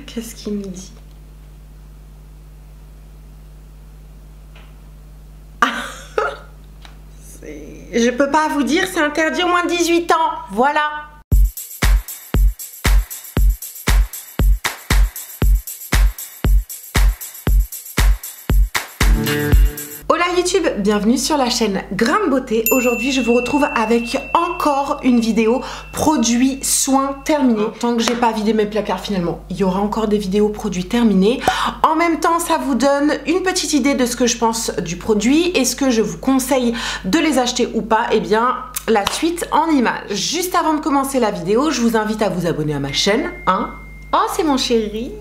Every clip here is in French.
Qu'est-ce qu'il me dit? Je peux pas vous dire, c'est interdit au moins de 18 ans. Voilà. Hola YouTube, bienvenue sur la chaîne Grain de Beauté. Aujourd'hui je vous retrouve avec encore une vidéo produits soins terminés. Tant que j'ai pas vidé mes placards finalement, il y aura encore des vidéos produits terminés. En même temps ça vous donne une petite idée de ce que je pense du produit. Est-ce que je vous conseille de les acheter ou pas? Eh bien la suite en images. Juste avant de commencer la vidéo, je vous invite à vous abonner à ma chaîne. Hein? Oh c'est mon chéri.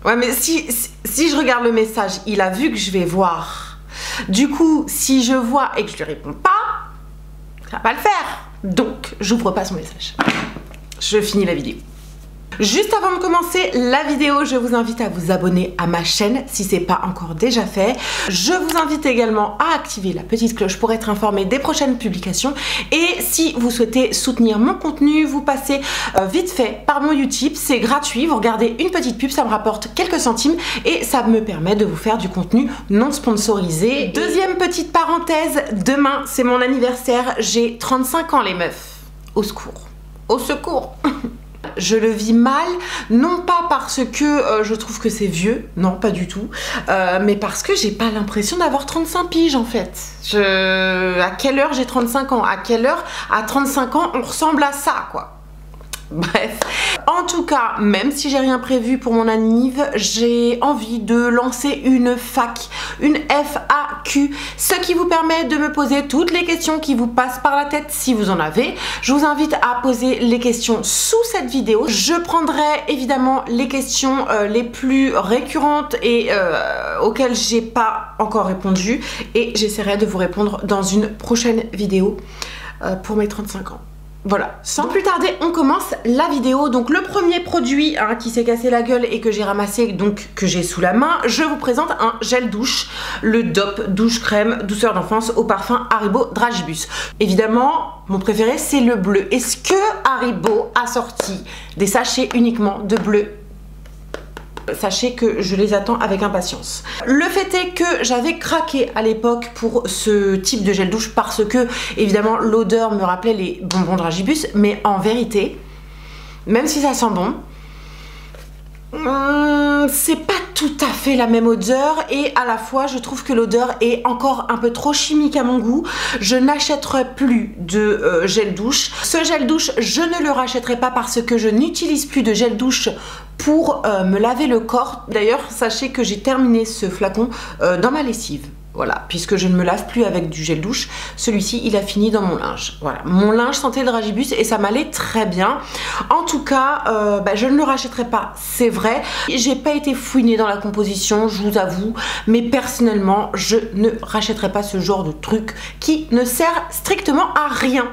Ouais mais si je regarde le message, il a vu que je vais voir. Du coup, si je vois et que je lui réponds pas, ça va pas le faire. Donc, j'ouvre pas son message. Je finis la vidéo. Juste avant de commencer la vidéo, je vous invite à vous abonner à ma chaîne si c'est pas encore déjà fait. Je vous invite également à activer la petite cloche pour être informé des prochaines publications. Et si vous souhaitez soutenir mon contenu, vous passez vite fait par mon Utip, c'est gratuit. Vous regardez une petite pub, ça me rapporte quelques centimes et ça me permet de vous faire du contenu non sponsorisé. Deuxième petite parenthèse, demain c'est mon anniversaire, j'ai 35 ans les meufs. Au secours. Au secours. Je le vis mal, non pas parce que je trouve que c'est vieux, non pas du tout, mais parce que j'ai pas l'impression d'avoir 35 piges en fait. À quelle heure j'ai 35 ans? À quelle heure à 35 ans on ressemble à ça quoi? Bref, en tout cas, même si j'ai rien prévu pour mon anniv, j'ai envie de lancer une FAQ, une FAQ, ce qui vous permet de me poser toutes les questions qui vous passent par la tête si vous en avez. Je vous invite à poser les questions sous cette vidéo. Je prendrai évidemment les questions les plus récurrentes et auxquelles j'ai pas encore répondu et j'essaierai de vous répondre dans une prochaine vidéo pour mes 35 ans. Voilà, sans plus tarder, on commence la vidéo. Donc le premier produit qui s'est cassé la gueule et que j'ai ramassé, donc que j'ai sous la main, je vous présente un gel douche, le DOP douche crème douceur d'enfance au parfum Haribo Dragibus. Évidemment, mon préféré c'est le bleu. Est-ce que Haribo a sorti des sachets uniquement de bleu? Sachez que je les attends avec impatience. Le fait est que j'avais craqué à l'époque pour ce type de gel douche parce que évidemment l'odeur me rappelait les bonbons Dragibus, mais en vérité, même si ça sent bon, c'est pas tout à fait la même odeur et à la fois je trouve que l'odeur est encore un peu trop chimique à mon goût. Je n'achèterai plus de gel douche. Ce gel douche, je ne le rachèterai pas parce que je n'utilise plus de gel douche pour me laver le corps. D'ailleurs, sachez que j'ai terminé ce flacon dans ma lessive. Voilà, puisque je ne me lave plus avec du gel douche, celui-ci il a fini dans mon linge. Voilà, mon linge sentait le Dragibus et ça m'allait très bien. En tout cas, je ne le rachèterai pas, c'est vrai. J'ai pas été fouinée dans la composition, je vous avoue, mais personnellement, je ne rachèterai pas ce genre de truc qui ne sert strictement à rien.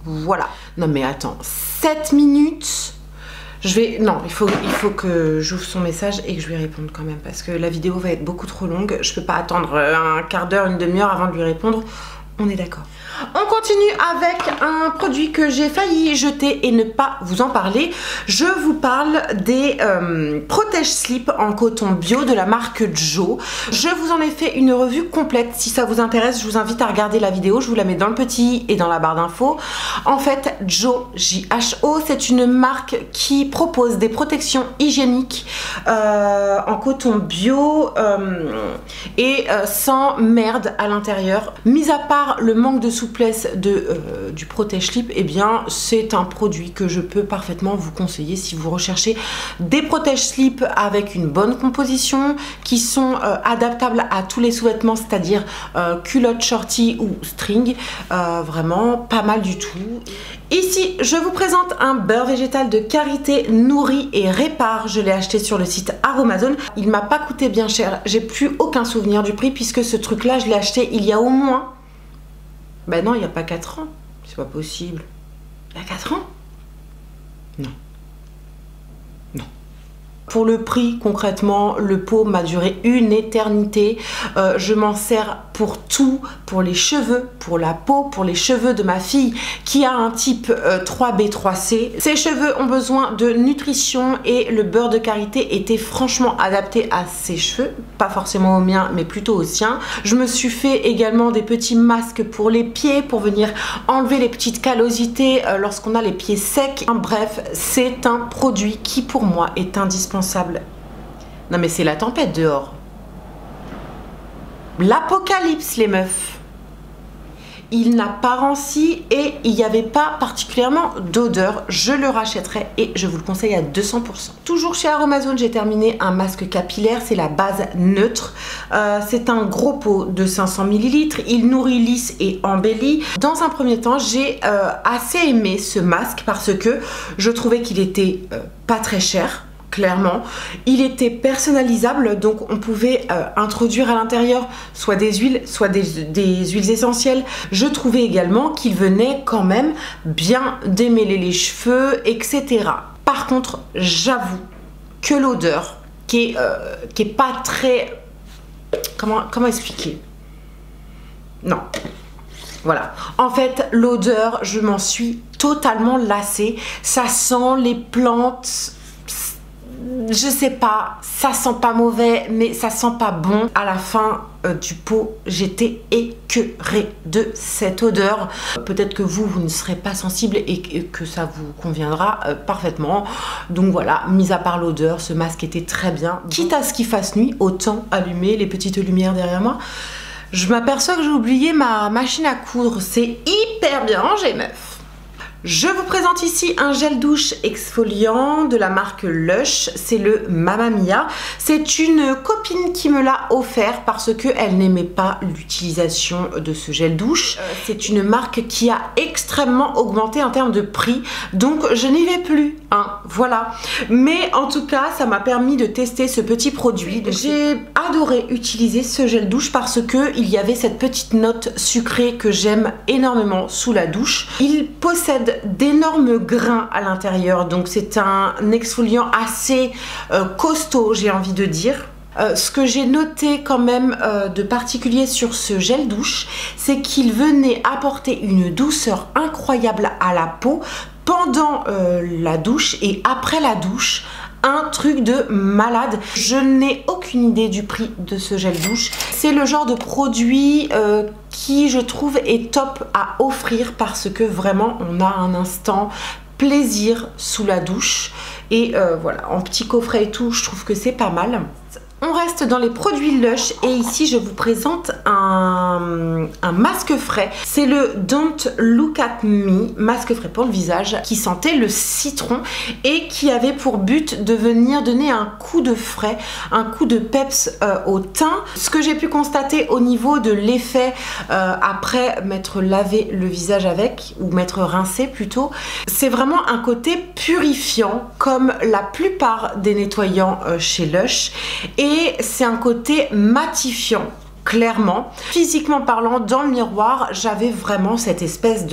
Voilà. Non mais attends, 7 minutes. Non, il faut que j'ouvre son message et que je lui réponde quand même parce que la vidéo va être beaucoup trop longue. Je peux pas attendre un quart d'heure, une demi-heure avant de lui répondre. On est d'accord. On continue avec un produit que j'ai failli jeter et ne pas vous en parler. Je vous parle des protège-slip en coton bio de la marque Joe. Je vous en ai fait une revue complète. Si ça vous intéresse, je vous invite à regarder la vidéo. Je vous la mets dans le petit et dans la barre d'infos. En fait, Joe, J-H-O, c'est une marque qui propose des protections hygiéniques en coton bio et sans merde à l'intérieur. Mis à part le manque de souplesse du protège-slip, eh bien c'est un produit que je peux parfaitement vous conseiller si vous recherchez des protège-slip avec une bonne composition, qui sont adaptables à tous les sous-vêtements, c'est-à-dire culotte, shorty ou string. Vraiment pas mal du tout. Ici, je vous présente un beurre végétal de karité nourri et répare. Je l'ai acheté sur le site Aromazone. Il m'a pas coûté bien cher. J'ai plus aucun souvenir du prix puisque ce truc-là, je l'ai acheté il y a au moins... Ben non, il n'y a pas 4 ans. C'est pas possible. Il y a 4 ans? Non. Non. Pour le prix, concrètement, le pot m'a duré une éternité. Je m'en sers pour tout, pour les cheveux, pour la peau, pour les cheveux de ma fille qui a un type 3B3C. Ses cheveux ont besoin de nutrition et le beurre de karité était franchement adapté à ses cheveux, pas forcément aux miens, mais plutôt aux siens. Je me suis fait également des petits masques pour les pieds, pour venir enlever les petites callosités lorsqu'on a les pieds secs. Bref, c'est un produit qui pour moi est indispensable. Non mais c'est la tempête dehors. L'apocalypse les meufs. Il n'a pas ranci et il n'y avait pas particulièrement d'odeur. Je le rachèterai et je vous le conseille à 200%. Toujours chez Aromazone, j'ai terminé un masque capillaire. C'est la base neutre. C'est un gros pot de 500 ml. Il nourrit, lisse et embellit. Dans un premier temps, j'ai assez aimé ce masque parce que je trouvais qu'il était pas très cher. Clairement, il était personnalisable, donc on pouvait introduire à l'intérieur soit des huiles, soit des huiles essentielles. Je trouvais également qu'il venait quand même bien démêler les cheveux, etc. Par contre, j'avoue que l'odeur, qui est pas très... Comment expliquer? Non. Voilà. En fait, l'odeur, je m'en suis totalement lassée. Ça sent les plantes... Je sais pas, ça sent pas mauvais, mais ça sent pas bon. À la fin du pot, j'étais écœurée de cette odeur. Peut-être que vous ne serez pas sensible et que ça vous conviendra parfaitement. Donc voilà, mis à part l'odeur, ce masque était très bien. Quitte à ce qu'il fasse nuit, autant allumer les petites lumières derrière moi. Je m'aperçois que j'ai oublié ma machine à coudre. C'est hyper bien rangé, meuf. Je vous présente ici un gel douche exfoliant de la marque Lush, c'est le Mamma Mia. C'est une copine qui me l'a offert parce qu'elle n'aimait pas l'utilisation de ce gel douche. C'est une marque qui a extrêmement augmenté en termes de prix, donc je n'y vais plus, hein, voilà. Mais en tout cas, ça m'a permis de tester ce petit produit. J'ai adoré utiliser ce gel douche parce qu'il y avait cette petite note sucrée que j'aime énormément sous la douche. Il possède d'énormes grains à l'intérieur, donc c'est un exfoliant assez costaud, j'ai envie de dire. Ce que j'ai noté quand même de particulier sur ce gel douche, c'est qu'il venait apporter une douceur incroyable à la peau pendant la douche et après la douche. Un truc de malade. Je n'ai aucune idée du prix de ce gel douche. C'est le genre de produit qui je trouve est top à offrir parce que vraiment on a un instant plaisir sous la douche et voilà, en petit coffret et tout, je trouve que c'est pas mal. On reste dans les produits Lush et ici je vous présente un masque frais. C'est le Don't Look at Me, masque frais pour le visage qui sentait le citron et qui avait pour but de venir donner un coup de frais, un coup de peps au teint. Ce que j'ai pu constater au niveau de l'effet après m'être lavé le visage avec, ou m'être rincé plutôt, c'est vraiment un côté purifiant comme la plupart des nettoyants chez Lush. Et c'est un côté matifiant, clairement. Physiquement parlant, dans le miroir, j'avais vraiment cette espèce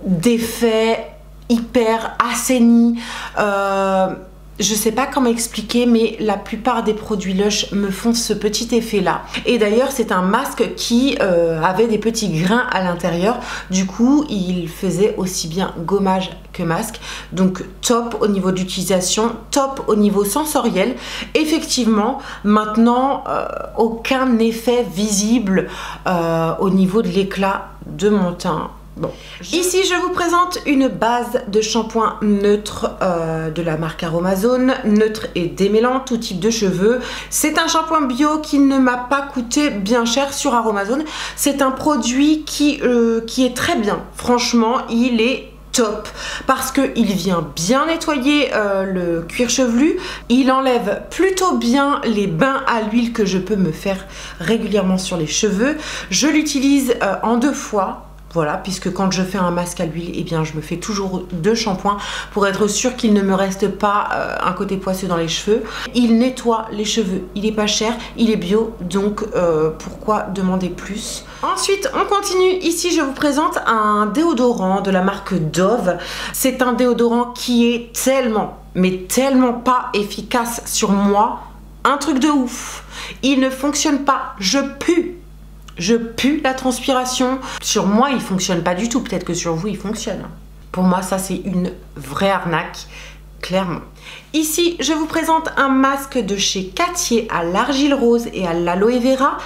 d'effet hyper assaini. Je sais pas comment expliquer, mais la plupart des produits Lush me font ce petit effet là. Et d'ailleurs c'est un masque qui avait des petits grains à l'intérieur, du coup il faisait aussi bien gommage que masque, donc top au niveau d'utilisation, top au niveau sensoriel. Effectivement maintenant aucun effet visible au niveau de l'éclat de mon teint. Bon. Ici je vous présente une base de shampoing neutre de la marque Aromazone, neutre et démêlant tout type de cheveux. C'est un shampoing bio qui ne m'a pas coûté bien cher sur Aromazone. C'est un produit qui est très bien, franchement il est top parce qu'il vient bien nettoyer le cuir chevelu, il enlève plutôt bien les bains à l'huile que je peux me faire régulièrement sur les cheveux. Je l'utilise en 2 fois. Voilà, puisque quand je fais un masque à l'huile, eh bien je me fais toujours 2 shampoings pour être sûr qu'il ne me reste pas un côté poisseux dans les cheveux. Il nettoie les cheveux, il est pas cher, il est bio, donc pourquoi demander plus? Ensuite, on continue. Ici, je vous présente un déodorant de la marque Dove. C'est un déodorant qui est tellement, mais tellement pas efficace sur moi. Un truc de ouf. Il ne fonctionne pas, je pue. Je pue la transpiration. Sur moi, il fonctionne pas du tout. Peut-être que sur vous, il fonctionne. Pour moi, ça, c'est une vraie arnaque, clairement. Ici, je vous présente un masque de chez Cattier à l'argile rose et à l'aloe vera.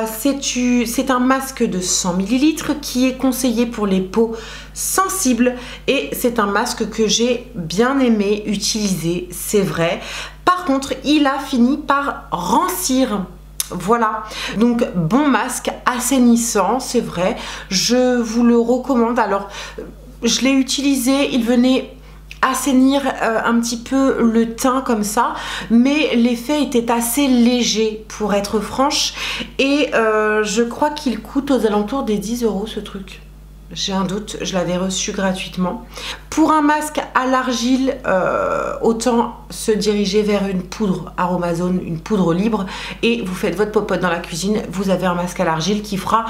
C'est un masque de 100 ml qui est conseillé pour les peaux sensibles. Et c'est un masque que j'ai bien aimé utiliser, c'est vrai. Par contre, il a fini par rancir. Voilà, donc bon masque assainissant, c'est vrai, je vous le recommande. Alors, je l'ai utilisé, il venait assainir un petit peu le teint comme ça, mais l'effet était assez léger pour être franche, et je crois qu'il coûte aux alentours des 10 € ce truc. J'ai un doute, je l'avais reçu gratuitement. Pour un masque à l'argile, autant se diriger vers une poudre Aromazone, une poudre libre, et vous faites votre popote dans la cuisine, vous avez un masque à l'argile qui fera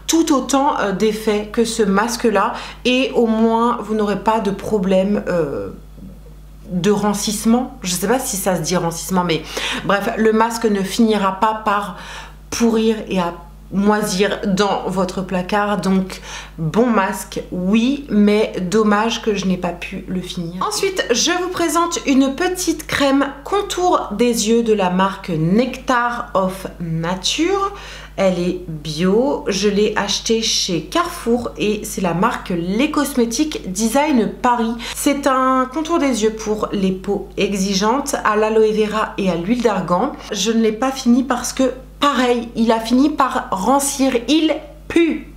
tout autant d'effet que ce masque-là, et au moins vous n'aurez pas de problème de rancissement. Je ne sais pas si ça se dit rancissement, mais bref, le masque ne finira pas par pourrir et à moisir dans votre placard. Donc bon masque, oui, mais dommage que je n'ai pas pu le finir. Ensuite, je vous présente une petite crème contour des yeux de la marque Nectar of Nature. Elle est bio, je l'ai achetée chez Carrefour et c'est la marque Les Cosmétiques Design Paris. C'est un contour des yeux pour les peaux exigeantes à l'aloe vera et à l'huile d'argan. Je ne l'ai pas fini parce que pareil, il a fini par rancir, il pue.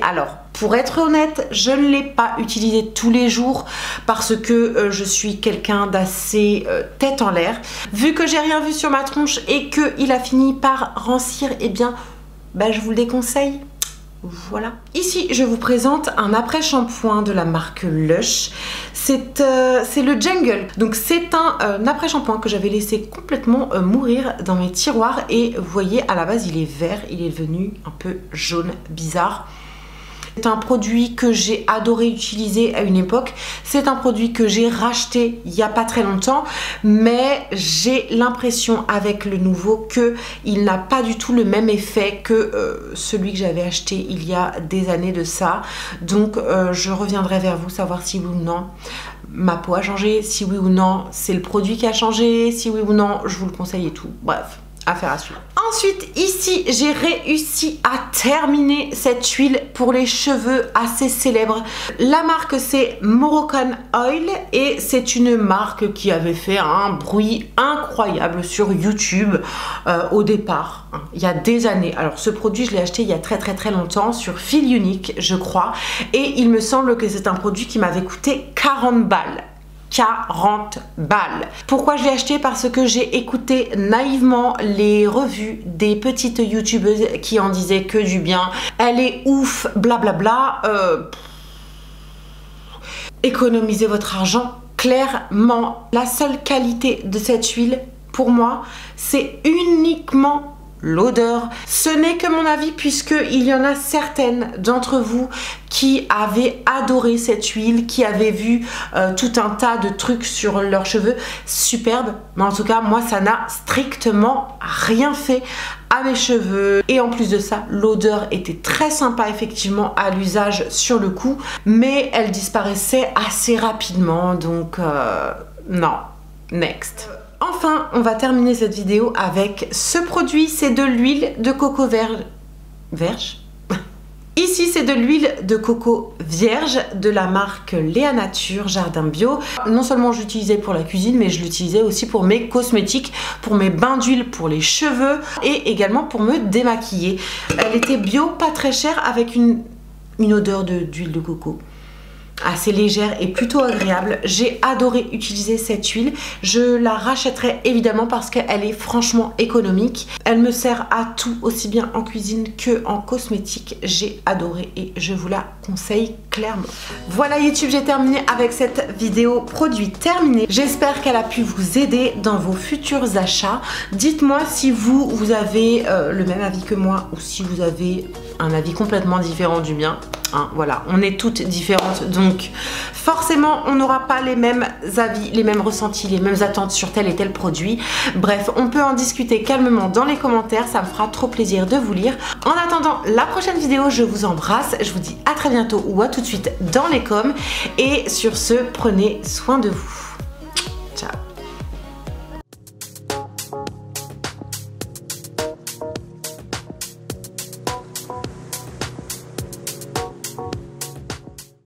Alors, pour être honnête, je ne l'ai pas utilisé tous les jours parce que je suis quelqu'un d'assez tête en l'air. Vu que j'ai rien vu sur ma tronche et qu'il a fini par rancir, eh bien, je vous le déconseille. Voilà. Ici, je vous présente un après-shampoing de la marque Lush. C'est le Jungle. Donc, c'est un après-shampoing que j'avais laissé complètement mourir dans mes tiroirs. Et vous voyez, à la base, il est vert. Il est devenu un peu jaune, bizarre. C'est un produit que j'ai adoré utiliser à une époque. C'est un produit que j'ai racheté il n'y a pas très longtemps. Mais j'ai l'impression avec le nouveau qu'il n'a pas du tout le même effet que celui que j'avais acheté il y a des années de ça. Donc je reviendrai vers vous savoir si oui ou non ma peau a changé. Si oui ou non c'est le produit qui a changé. Si oui ou non je vous le conseille et tout. Bref. Affaire à suivre. Ensuite, ici, j'ai réussi à terminer cette huile pour les cheveux assez célèbre. La marque, c'est Moroccan Oil et c'est une marque qui avait fait un bruit incroyable sur YouTube au départ, hein, il y a des années. Alors, ce produit, je l'ai acheté il y a très longtemps sur Fil Unique, je crois. Et il me semble que c'est un produit qui m'avait coûté 40 balles. 40 balles. Pourquoi je l'ai acheté? Parce que j'ai écouté naïvement les revues des petites youtubeuses qui en disaient que du bien. Elle est ouf, blablabla. Économisez votre argent. Clairement, la seule qualité de cette huile, pour moi, c'est uniquement l'odeur. Ce n'est que mon avis puisqu'il y en a certaines d'entre vous qui avaient adoré cette huile, qui avaient vu tout un tas de trucs sur leurs cheveux, superbe. Mais en tout cas, moi, ça n'a strictement rien fait à mes cheveux. Et en plus de ça, l'odeur était très sympa effectivement à l'usage sur le coup, mais elle disparaissait assez rapidement. Donc, non. Next. Enfin, on va terminer cette vidéo avec ce produit, c'est de l'huile de coco vierge. Ici, c'est de l'huile de coco vierge de la marque Léa Nature Jardin Bio. Non seulement je l'utilisais pour la cuisine, mais je l'utilisais aussi pour mes cosmétiques, pour mes bains d'huile pour les cheveux et également pour me démaquiller. Elle était bio, pas très chère, avec une odeur d'huile de coco. assez légère et plutôt agréable. J'ai adoré utiliser cette huile. Je la rachèterai évidemment parce qu'elle est franchement économique. Elle me sert à tout, aussi bien en cuisine que en cosmétique. J'ai adoré et je vous la conseille clairement. Voilà YouTube, j'ai terminé avec cette vidéo produit terminée. J'espère qu'elle a pu vous aider dans vos futurs achats. Dites-moi si vous avez le même avis que moi ou si vous avez un avis complètement différent du mien. Hein, voilà, on est toutes différentes, donc forcément on n'aura pas les mêmes avis, les mêmes ressentis, les mêmes attentes sur tel et tel produit. Bref, on peut en discuter calmement dans les commentaires, ça me fera trop plaisir de vous lire. En attendant la prochaine vidéo, je vous embrasse, je vous dis à très bientôt ou à tout de suite dans les coms, et sur ce, prenez soin de vous.